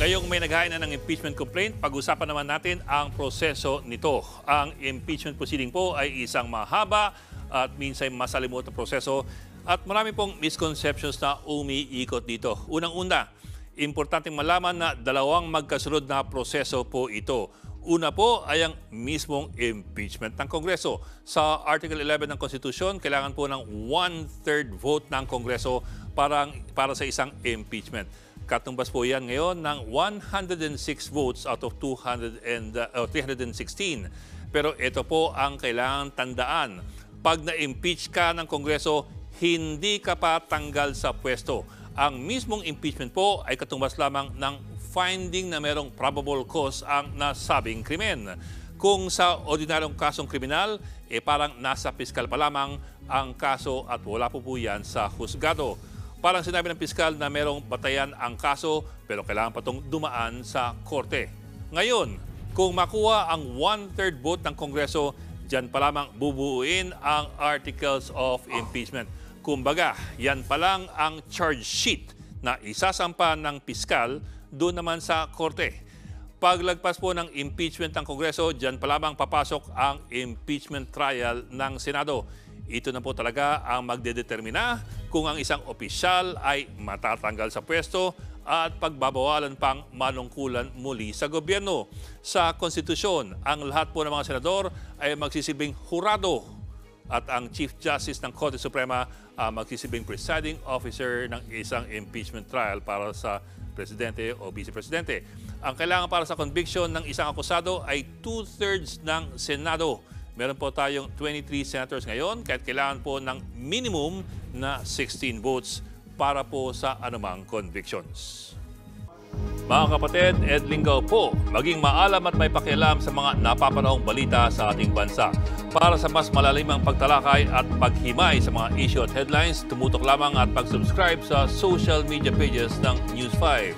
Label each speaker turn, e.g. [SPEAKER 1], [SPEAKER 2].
[SPEAKER 1] Ngayong may naghain na ng impeachment complaint, pag-usapan naman natin ang proseso nito. Ang impeachment proceeding po ay isang mahaba at minsan masalimuot na proseso at marami pong misconceptions na umiikot dito. Unang-una, importanteng malaman na dalawang magkasunod na proseso po ito. Una po ay ang mismong impeachment ng Kongreso. Sa Article 11 ng Konstitusyon, kailangan po ng 1/3 vote ng Kongreso para sa isang impeachment. Katumbas po yan ngayon ng 106 votes out of 316. Pero ito po ang kailangan tandaan. Pag na-impeach ka ng Kongreso, hindi ka pa tanggal sa pwesto. Ang mismong impeachment po ay katumbas lamang ng finding na merong probable cause ang nasabing krimen. Kung sa ordinaryong kasong kriminal, parang nasa piskal pa lamang ang kaso at wala po yan sa husgado. Parang sinabi ng piskal na merong batayan ang kaso pero kailangan pa itong dumaan sa korte. Ngayon, kung makuha ang 1/3 vote ng Kongreso, dyan pa lamang bubuuin ang Articles of Impeachment. Kumbaga, yan pa lang ang charge sheet na isasampa ng piskal doon naman sa korte. Paglagpas po ng impeachment ng Kongreso, dyan pa lamang papasok ang impeachment trial ng Senado. Ito na po talaga ang magdedetermina kung ang isang opisyal ay matatanggal sa pwesto at pagbabawalan pang manungkulan muli sa gobyerno. Sa konstitusyon, ang lahat po ng mga senador ay magsisilbing hurado at ang Chief Justice ng Korte Suprema magsisilbing presiding officer ng isang impeachment trial para sa presidente o vice-presidente. Ang kailangan para sa conviction ng isang akusado ay 2/3 ng Senado. Meron po tayong 23 senators ngayon, kahit kailangan po ng minimum na 16 votes para po sa anumang convictions. Mga kapatid, Ed Lingaw po, maging maalam at may pakialam sa mga napapanahong balita sa ating bansa. Para sa mas malalimang pagtalakay at paghimay sa mga issue at headlines, tumutok lamang at pag-subscribe sa social media pages ng News 5.